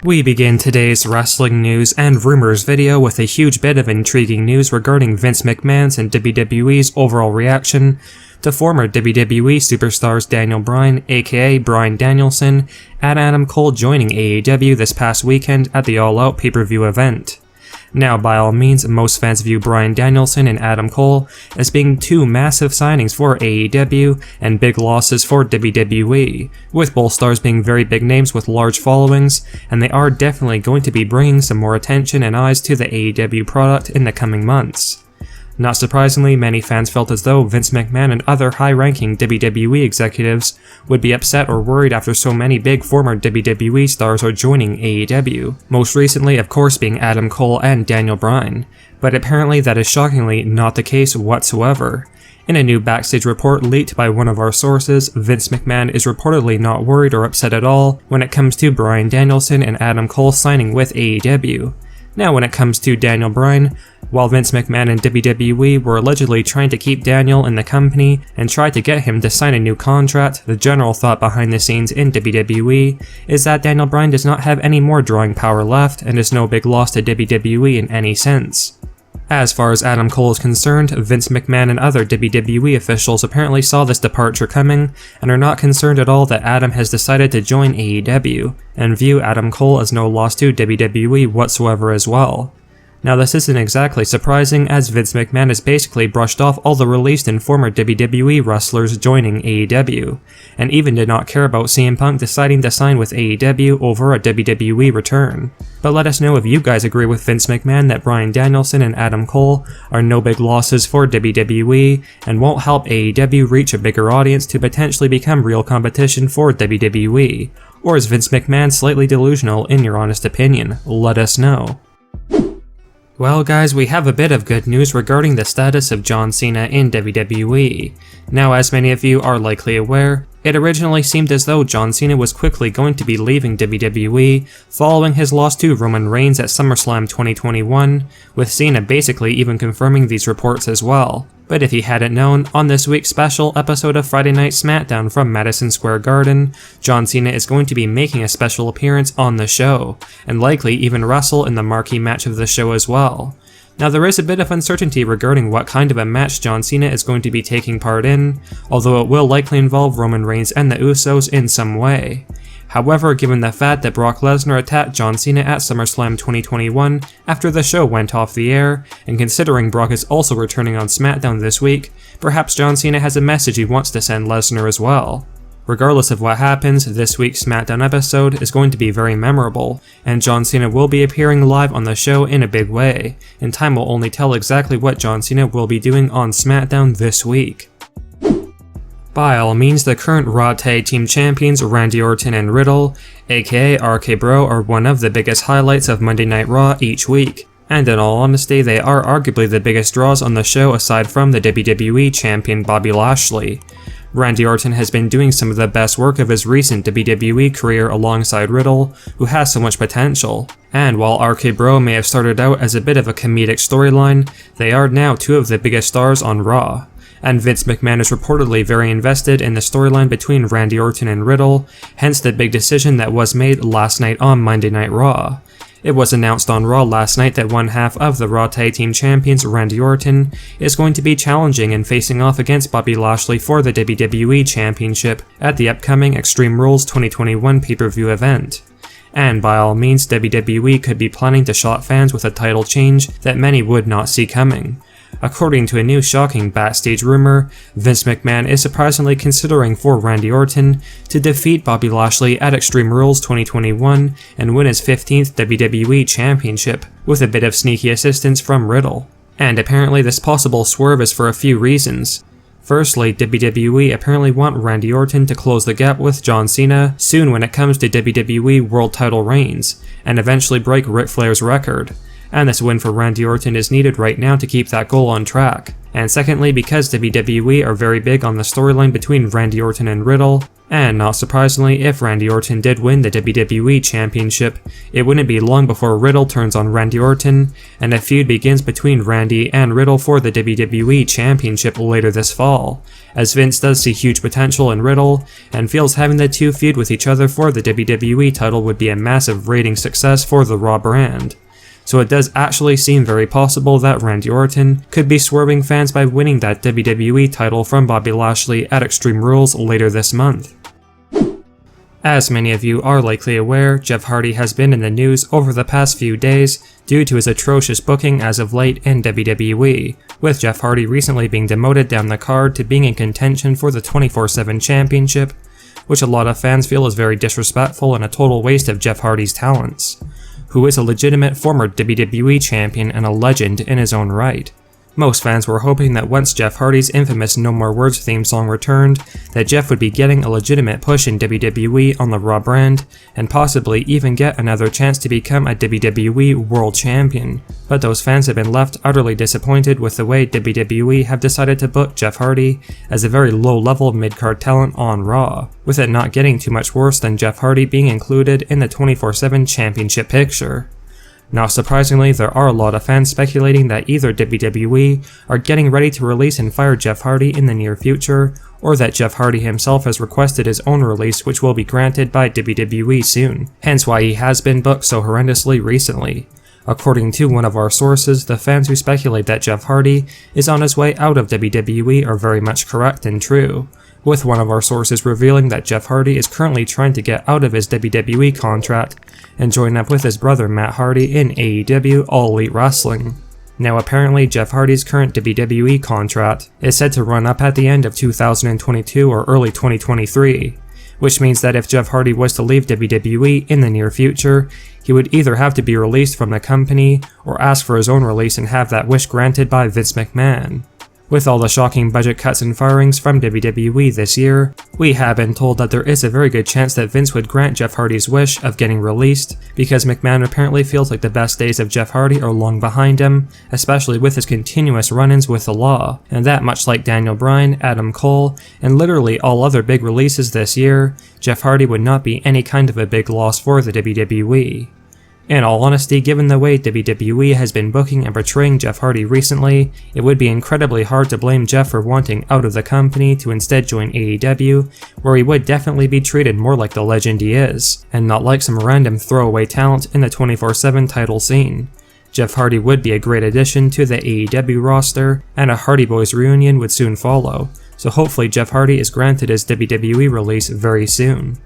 We begin today's wrestling news and rumors video with a huge bit of intriguing news regarding Vince McMahon's and WWE's overall reaction to former WWE superstars Daniel Bryan, aka Bryan Danielson, and Adam Cole joining AEW this past weekend at the All Out pay-per-view event. Now, by all means, most fans view Bryan Danielson and Adam Cole as being two massive signings for AEW and big losses for WWE, with both stars being very big names with large followings, and they are definitely going to be bringing some more attention and eyes to the AEW product in the coming months. Not surprisingly, many fans felt as though Vince McMahon and other high-ranking WWE executives would be upset or worried after so many big former WWE stars are joining AEW, most recently of course being Adam Cole and Daniel Bryan, but apparently that is shockingly not the case whatsoever. In a new backstage report leaked by one of our sources, Vince McMahon is reportedly not worried or upset at all when it comes to Bryan Danielson and Adam Cole signing with AEW. Now, when it comes to Daniel Bryan, while Vince McMahon and WWE were allegedly trying to keep Daniel in the company and try to get him to sign a new contract, the general thought behind the scenes in WWE is that Daniel Bryan does not have any more drawing power left and is no big loss to WWE in any sense. As far as Adam Cole is concerned, Vince McMahon and other WWE officials apparently saw this departure coming and are not concerned at all that Adam has decided to join AEW, and view Adam Cole as no loss to WWE whatsoever as well. Now, this isn't exactly surprising, as Vince McMahon has basically brushed off all the released and former WWE wrestlers joining AEW, and even did not care about CM Punk deciding to sign with AEW over a WWE return. But let us know if you guys agree with Vince McMahon that Bryan Danielson and Adam Cole are no big losses for WWE and won't help AEW reach a bigger audience to potentially become real competition for WWE, or is Vince McMahon slightly delusional in your honest opinion? Let us know. Well guys, we have a bit of good news regarding the status of John Cena in WWE. Now, as many of you are likely aware, it originally seemed as though John Cena was quickly going to be leaving WWE following his loss to Roman Reigns at SummerSlam 2021, with Cena basically even confirming these reports as well. But if you hadn't known, on this week's special episode of Friday Night SmackDown from Madison Square Garden, John Cena is going to be making a special appearance on the show, and likely even wrestle in the marquee match of the show as well. Now, there is a bit of uncertainty regarding what kind of a match John Cena is going to be taking part in, although it will likely involve Roman Reigns and the Usos in some way. However, given the fact that Brock Lesnar attacked John Cena at SummerSlam 2021 after the show went off the air, and considering Brock is also returning on SmackDown this week, perhaps John Cena has a message he wants to send Lesnar as well. Regardless of what happens, this week's SmackDown episode is going to be very memorable, and John Cena will be appearing live on the show in a big way, and time will only tell exactly what John Cena will be doing on SmackDown this week. By all means, the current Raw Tag Team Champions Randy Orton and Riddle, aka RK-Bro, are one of the biggest highlights of Monday Night Raw each week, and in all honesty, they are arguably the biggest draws on the show aside from the WWE Champion Bobby Lashley. Randy Orton has been doing some of the best work of his recent WWE career alongside Riddle, who has so much potential. And while RK-Bro may have started out as a bit of a comedic storyline, they are now two of the biggest stars on Raw. And Vince McMahon is reportedly very invested in the storyline between Randy Orton and Riddle, hence the big decision that was made last night on Monday Night Raw. It was announced on Raw last night that one half of the Raw Tag Team Champions, Randy Orton, is going to be challenging and facing off against Bobby Lashley for the WWE Championship at the upcoming Extreme Rules 2021 pay-per-view event. And by all means, WWE could be planning to shock fans with a title change that many would not see coming. According to a new shocking backstage rumor, Vince McMahon is surprisingly considering for Randy Orton to defeat Bobby Lashley at Extreme Rules 2021 and win his 15th WWE Championship, with a bit of sneaky assistance from Riddle. And apparently this possible swerve is for a few reasons. Firstly, WWE apparently want Randy Orton to close the gap with John Cena soon when it comes to WWE World Title reigns, and eventually break Ric Flair's record. and this win for Randy Orton is needed right now to keep that goal on track. And secondly, because WWE are very big on the storyline between Randy Orton and Riddle, and not surprisingly, if Randy Orton did win the WWE Championship, it wouldn't be long before Riddle turns on Randy Orton, and a feud begins between Randy and Riddle for the WWE Championship later this fall, as Vince does see huge potential in Riddle, and feels having the two feud with each other for the WWE title would be a massive rating success for the Raw brand. So it does actually seem very possible that Randy Orton could be swerving fans by winning that WWE title from Bobby Lashley at Extreme Rules later this month. As many of you are likely aware, Jeff Hardy has been in the news over the past few days due to his atrocious booking as of late in WWE, with Jeff Hardy recently being demoted down the card to being in contention for the 24/7 championship, which a lot of fans feel is very disrespectful and a total waste of Jeff Hardy's talents, who is a legitimate former WWE champion and a legend in his own right. Most fans were hoping that once Jeff Hardy's infamous No More Words theme song returned, that Jeff would be getting a legitimate push in WWE on the Raw brand, and possibly even get another chance to become a WWE World Champion. But those fans have been left utterly disappointed with the way WWE have decided to book Jeff Hardy as a very low-level mid-card talent on Raw, with it not getting too much worse than Jeff Hardy being included in the 24/7 championship picture. Not surprisingly, there are a lot of fans speculating that either WWE are getting ready to release and fire Jeff Hardy in the near future, or that Jeff Hardy himself has requested his own release, which will be granted by WWE soon, hence why he has been booked so horrendously recently. According to one of our sources, the fans who speculate that Jeff Hardy is on his way out of WWE are very much correct and true, with one of our sources revealing that Jeff Hardy is currently trying to get out of his WWE contract and join up with his brother Matt Hardy in AEW All Elite Wrestling. Now apparently Jeff Hardy's current WWE contract is set to run up at the end of 2022 or early 2023, which means that if Jeff Hardy was to leave WWE in the near future, he would either have to be released from the company or ask for his own release and have that wish granted by Vince McMahon. With all the shocking budget cuts and firings from WWE this year, we have been told that there is a very good chance that Vince would grant Jeff Hardy's wish of getting released, because McMahon apparently feels like the best days of Jeff Hardy are long behind him, especially with his continuous run-ins with the law, and that much like Daniel Bryan, Adam Cole, and literally all other big releases this year, Jeff Hardy would not be any kind of a big loss for the WWE. In all honesty, given the way WWE has been booking and portraying Jeff Hardy recently, it would be incredibly hard to blame Jeff for wanting out of the company to instead join AEW, where he would definitely be treated more like the legend he is, and not like some random throwaway talent in the 24/7 title scene. Jeff Hardy would be a great addition to the AEW roster, and a Hardy Boys reunion would soon follow, so hopefully Jeff Hardy is granted his WWE release very soon.